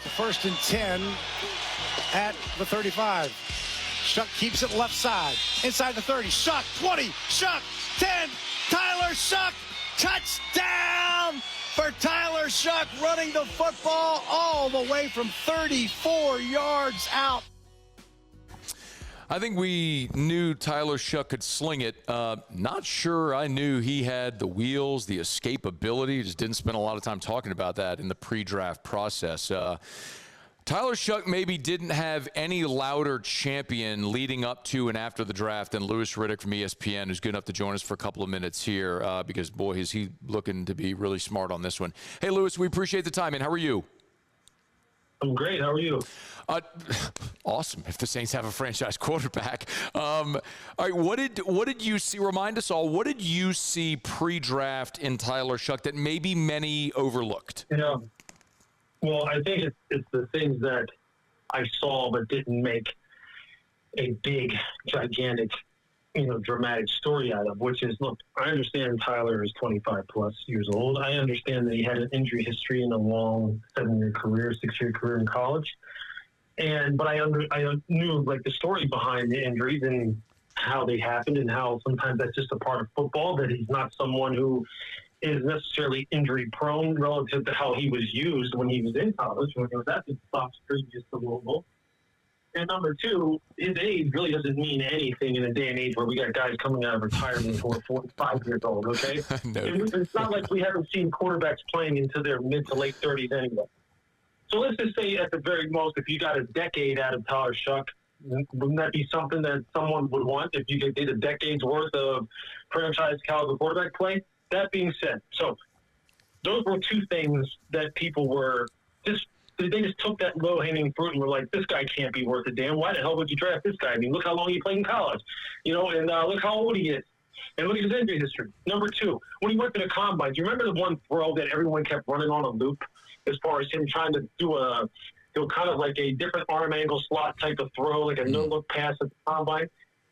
First and 10 at the 35. Shuck keeps it left side. Inside the 30. Shuck, 20. Shuck, 10. Tyler Shough, touchdown for Tyler Shough, running the football all the way from 34 yards out. I think we knew Tyler Shough could sling it. Not sure I knew he had the wheels, the escapability. Just didn't spend a lot of time talking about that in the pre-draft process. Tyler Shough maybe didn't have any louder champion leading up to and after the draft than Riddick from ESPN, who's good enough to join us for a couple of minutes here because, boy, is he looking to be really smart on this one. Hey, Lewis, we appreciate the time, man. How are you? I'm great. How are you? Awesome. If the Saints have a franchise quarterback. All right, what did you see? Remind us all. What did you see pre-draft in Tyler Shough that maybe many overlooked? Yeah. Well, I think it's the things that I saw but didn't make a big, gigantic, dramatic story out of, which is, look, I understand Tyler is 25 plus years old. I understand that he had an injury history in a long 7-year career, 6-year career in college. But I knew like the story behind the injuries and how they happened and how sometimes that's just a part of football, that he's not someone who is necessarily injury prone relative to how he was used when he was in college, when he was at the stops previous to Louisville. And number two, his age really doesn't mean anything in a day and age where we got guys coming out of retirement who are 45 years old, okay? No. It's not like we haven't seen quarterbacks playing into their mid to late 30s anyway. So let's just say at the very most, if you got a decade out of Tyler Shough, wouldn't that be something that someone would want if you did a decade's worth of franchise caliber quarterback play? That being said, so those were two things that people were just, they just took that low-hanging fruit and were like, this guy can't be worth a damn. Why the hell would you draft this guy? I mean, look how long he played in college, and look how old he is. And look at his injury history. Number two, when he went to the combine, do you remember the one throw that everyone kept running on a loop as far as him trying to do kind of like a different arm angle slot type of throw, like a no-look pass at the combine?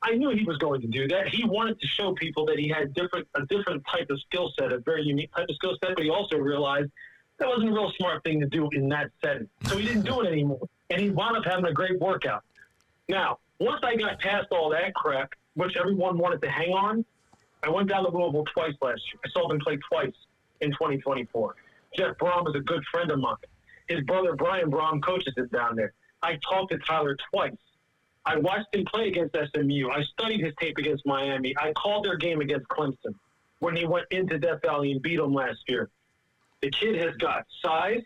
I knew he was going to do that. He wanted to show people that he had a different type of skill set, a very unique type of skill set, but he also realized that wasn't a real smart thing to do in that setting. So he didn't do it anymore, and he wound up having a great workout. Now, once I got past all that crap, which everyone wanted to hang on, I went down to Louisville twice last year. I saw him play twice in 2024. Jeff Brom is a good friend of mine. His brother, Brian Brom, coaches him down there. I talked to Tyler twice. I watched him play against SMU. I studied his tape against Miami. I called their game against Clemson when he went into Death Valley and beat them last year. The kid has got size.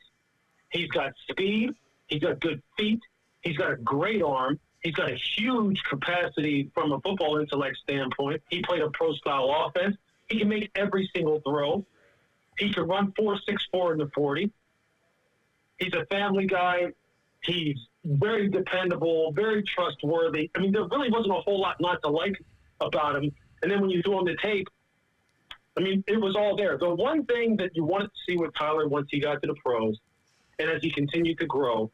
He's got speed. He's got good feet. He's got a great arm. He's got a huge capacity from a football intellect standpoint. He played a pro-style offense. He can make every single throw. He can run 4.64 in the 40. He's a family guy. He's very dependable, very trustworthy. I mean, there really wasn't a whole lot not to like about him. And then when you threw him the tape, I mean, it was all there. The one thing that you wanted to see with Tyler once he got to the pros and as he continued to grow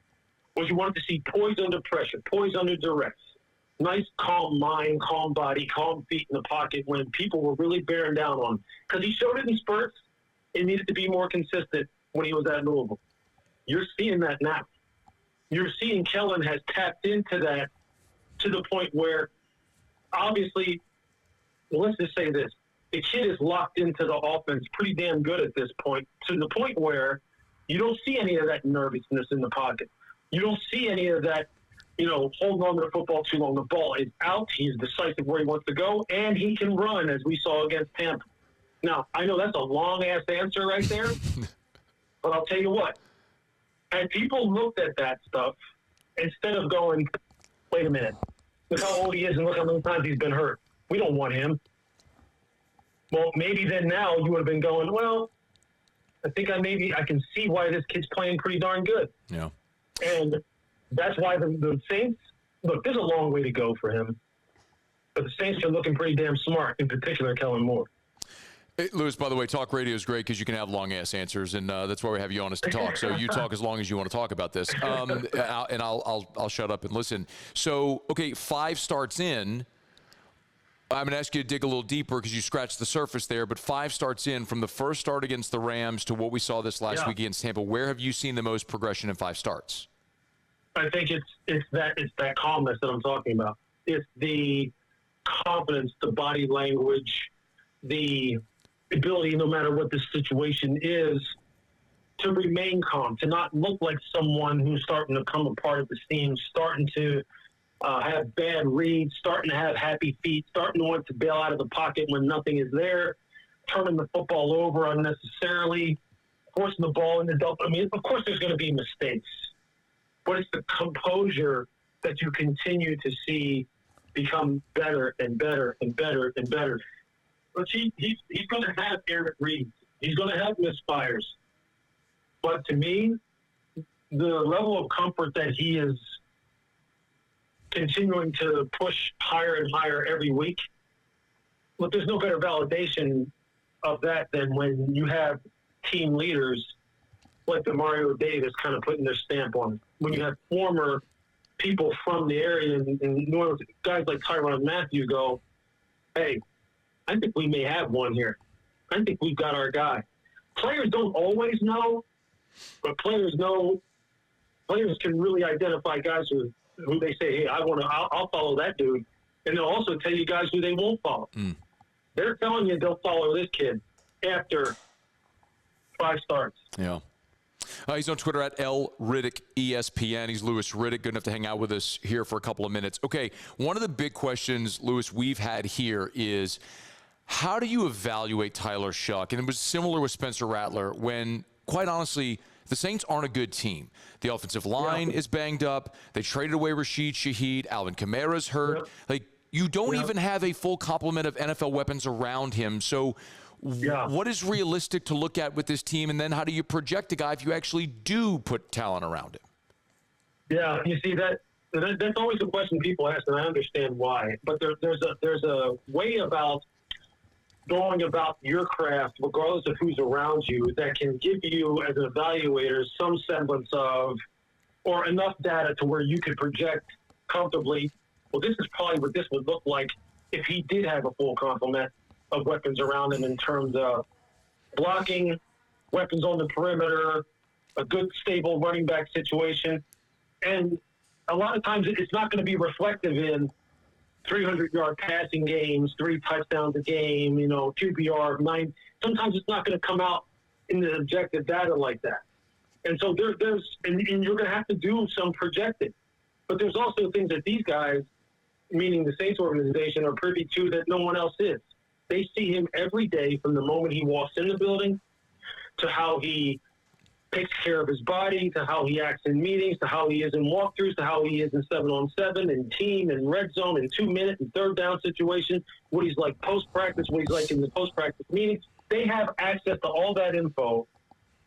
was you wanted to see poise under pressure, poise under duress. Nice, calm mind, calm body, calm feet in the pocket when people were really bearing down on him. Because he showed it in spurts. It needed to be more consistent when he was at Louisville. You're seeing that now. You're seeing Kellen has tapped into that to the point where, obviously, let's just say this. The kid is locked into the offense pretty damn good at this point, to the point where you don't see any of that nervousness in the pocket. You don't see any of that, holding on to the football too long. The ball is out. He's decisive where he wants to go, and he can run, as we saw against Tampa. Now, I know that's a long-ass answer right there, but I'll tell you what. And people looked at that stuff instead of going, wait a minute, look how old he is and look how many times he's been hurt. We don't want him. Well, maybe then now you would have been going, well, I think I can see why this kid's playing pretty darn good. Yeah. And that's why the Saints, look, there's a long way to go for him. But the Saints are looking pretty damn smart, in particular Kellen Moore. Hey, Lewis, by the way, talk radio is great because you can have long-ass answers, and that's why we have you on us to talk. So you talk as long as you want to talk about this, and I'll shut up and listen. So, okay, 5 starts in. I'm going to ask you to dig a little deeper because you scratched the surface there, but 5 starts in from the first start against the Rams to what we saw this last week against Tampa. Where have you seen the most progression in 5 starts? I think it's that calmness that I'm talking about. It's the confidence, the body language, the ability, no matter what the situation is, to remain calm, to not look like someone who's starting to come apart at the seams, starting to have bad reads, starting to have happy feet, starting to want to bail out of the pocket when nothing is there, turning the football over unnecessarily, forcing the ball into double. I mean, of course there's going to be mistakes, but it's the composure that you continue to see become better and better and better and better. But he's going to have errant reads. He's going to have misfires. But to me, the level of comfort that he is continuing to push higher and higher every week, look, there's no better validation of that than when you have team leaders like the Mario Davis kind of putting their stamp on it. When you have former people from the area and New Orleans, guys like Tyrann Mathieu go, hey, I think we may have one here. I think we've got our guy. Players don't always know, but players know. Players can really identify guys who they say, hey, I'll follow that dude. And they'll also tell you guys who they won't follow. They're telling you they'll follow this kid after 5 starts. Yeah. He's on Twitter at Riddick ESPN. He's Louis Riddick, good enough to hang out with us here for a couple of minutes. Okay, one of the big questions, Louis, we've had here is how do you evaluate Tyler Shough? And it was similar with Spencer Rattler when, quite honestly, the Saints aren't a good team. The offensive line is banged up. They traded away Rashid Shaheed. Alvin Kamara's hurt. Like, you don't even have a full complement of NFL weapons around him. So what is realistic to look at with this team? And then how do you project a guy if you actually do put talent around him? Yeah, you see, that's always a question people ask, and I understand why. But there's a way about going about your craft, regardless of who's around you, that can give you, as an evaluator, some semblance of, or enough data to where you could project comfortably, well, this is probably what this would look like if he did have a full complement of weapons around him in terms of blocking, weapons on the perimeter, a good, stable running back situation. And a lot of times it's not going to be reflective in 300-yard passing games, 3 touchdowns a game, QBR of 9. Sometimes it's not going to come out in the objective data like that. And so and you're going to have to do some projecting. But there's also things that these guys, meaning the Saints organization, are privy to that no one else is. They see him every day from the moment he walks in the building to how he takes care of his body, to how he acts in meetings, to how he is in walkthroughs, to how he is in 7-on-7, in team, in red zone, in 2-minute and third down situation, what he's like post-practice, what he's like in the post-practice meetings. They have access to all that info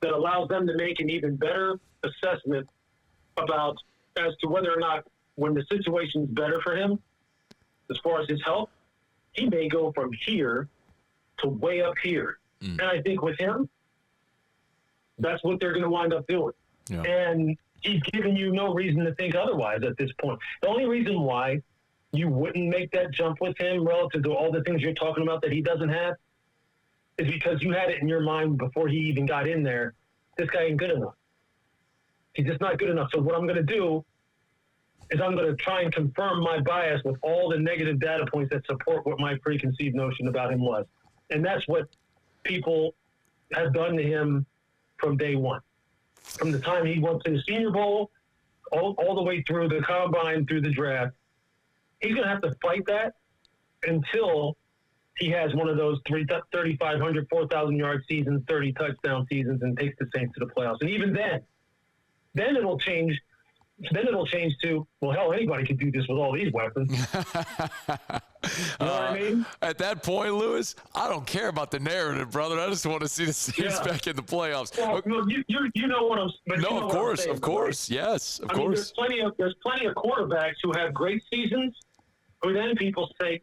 that allows them to make an even better assessment about as to whether or not when the situation's better for him, as far as his health, he may go from here to way up here. And I think with him, that's what they're going to wind up doing. Yeah. And he's giving you no reason to think otherwise at this point. The only reason why you wouldn't make that jump with him relative to all the things you're talking about that he doesn't have is because you had it in your mind before he even got in there. This guy ain't good enough. He's just not good enough. So what I'm going to do is I'm going to try and confirm my bias with all the negative data points that support what my preconceived notion about him was. And that's what people have done to him from day one. From the time he went to the Senior Bowl, all the way through the combine, through the draft, he's going to have to fight that until he has one of those 3,500, 4,000-yard seasons, 30 touchdown seasons, and takes the Saints to the playoffs. And even then it'll change. Then it'll change to, well, hell, anybody could do this with all these weapons. You know what I mean? At that point, Louis, I don't care about the narrative, brother. I just want to see the Saints back in the playoffs. Well, you know what I'm saying. No, of course. Yes, of course. There's plenty of quarterbacks who have great seasons who then people say,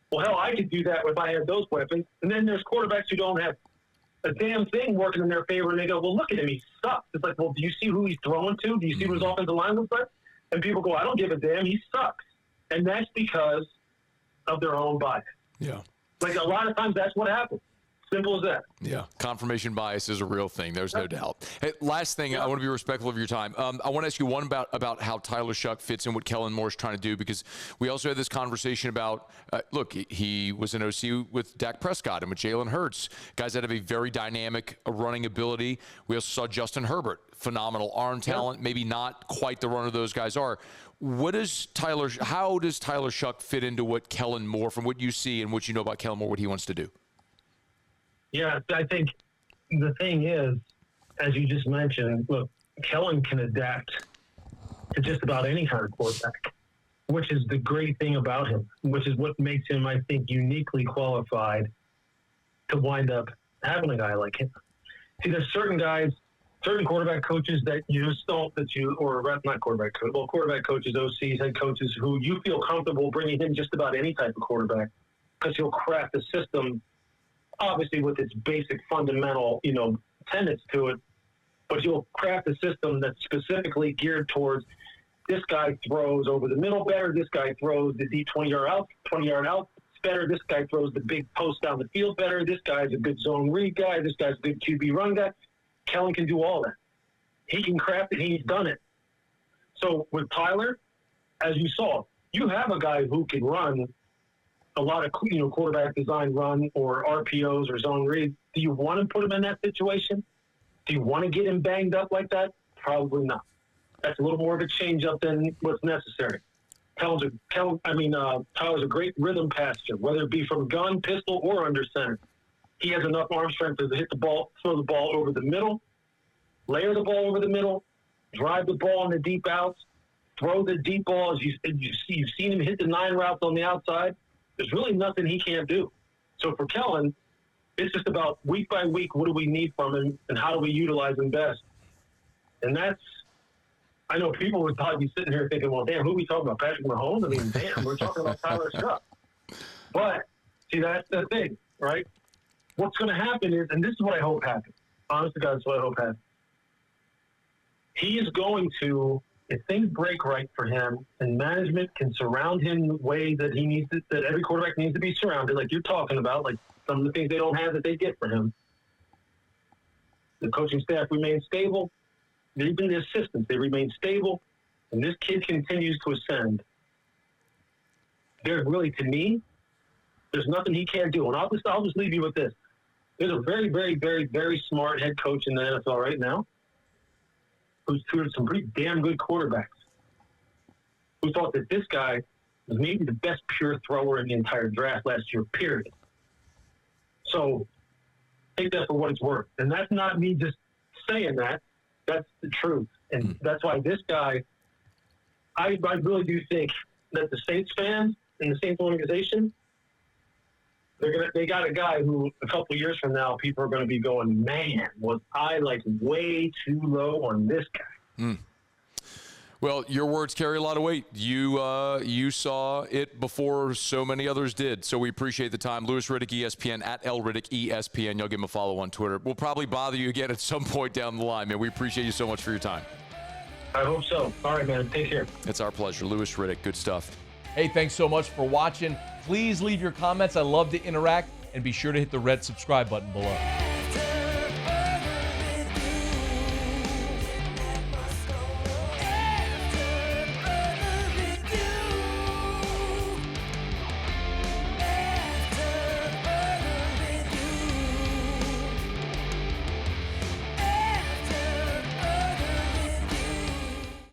well, hell, I could do that if I had those weapons. And then there's quarterbacks who don't have a damn thing working in their favor, and they go, well, look at him, he sucks. It's like, well, do you see who he's throwing to? Do you see what his offensive line looks like? And people go, I don't give a damn, he sucks. And that's because of their own bias. Yeah. Like, a lot of times that's what happens. Simple as that. Yeah, confirmation bias is a real thing. There's no doubt. Hey, last thing, I want to be respectful of your time. I want to ask you one about how Tyler Shough fits in what Kellen Moore is trying to do, because we also had this conversation about, look, he was an OC with Dak Prescott and with Jalen Hurts, guys that have a very dynamic running ability. We also saw Justin Herbert, phenomenal arm talent, maybe not quite the runner those guys are. How does Tyler Shough fit into what Kellen Moore, from what you see and what you know about Kellen Moore, what he wants to do? Yeah, I think the thing is, as you just mentioned, look, Kellen can adapt to just about any kind of quarterback, which is the great thing about him, which is what makes him, I think, uniquely qualified to wind up having a guy like him. See, there's certain guys, certain quarterback coaches that you just don't, not quarterback coach, well, quarterback coaches, OCs, head coaches, who you feel comfortable bringing in just about any type of quarterback, because he'll craft a system, obviously with its basic fundamental, tenets to it, but you'll craft a system that's specifically geared towards this guy throws over the middle better, this guy throws the deep 20-yard out better, this guy throws the big post down the field better, this guy's a good zone read guy, this guy's a good QB run guy. Kellen can do all that. He can craft it, he's done it. So with Tyler, as you saw, you have a guy who can run a lot of, quarterback design run or RPOs or zone reads. Do you want to put him in that situation? Do you want to get him banged up like that? Probably not. That's a little more of a change up than what's necessary. Tyler's a great rhythm passer, whether it be from gun, pistol, or under center. He has enough arm strength to hit the ball, throw the ball over the middle, layer the ball over the middle, drive the ball in the deep outs, throw the deep ball. As you've seen him hit the 9 routes on the outside. There's really nothing he can't do. So for Kellen, it's just about week by week, what do we need from him and how do we utilize him best? And I know people would probably be sitting here thinking, well, damn, who are we talking about? Patrick Mahomes? I mean, damn, we're talking about Tyler Shough. But, see, that's the thing, right? What's going to happen is, and this is what I hope happens. Honest to God, this is what I hope happens. He is going to, if things break right for him and management can surround him the way that he needs to, that every quarterback needs to be surrounded, like you're talking about, like some of the things they don't have that they get for him. The coaching staff remains stable. Even the assistants, they remain stable. And this kid continues to ascend. There's really, to me, there's nothing he can't do. And I'll just leave you with this. There's a very, very, very, very smart head coach in the NFL right now who's tutored some pretty damn good quarterbacks, who thought that this guy was maybe the best pure thrower in the entire draft last year, period. So take that for what it's worth. And that's not me just saying that. That's the truth. And that's why this guy, I really do think that the Saints fans and the Saints organization, they got a guy who a couple of years from now, people are going to be going, man, was I way too low on this guy? Well, your words carry a lot of weight. You saw it before so many others did. So we appreciate the time. Louis Riddick, ESPN, at LRiddick, ESPN. You'll give him a follow on Twitter. We'll probably bother you again at some point down the line, man. We appreciate you so much for your time. I hope so. All right, man. Take care. It's our pleasure. Louis Riddick, good stuff. Hey, thanks so much for watching. Please leave your comments. I love to interact. And be sure to hit the red subscribe button below.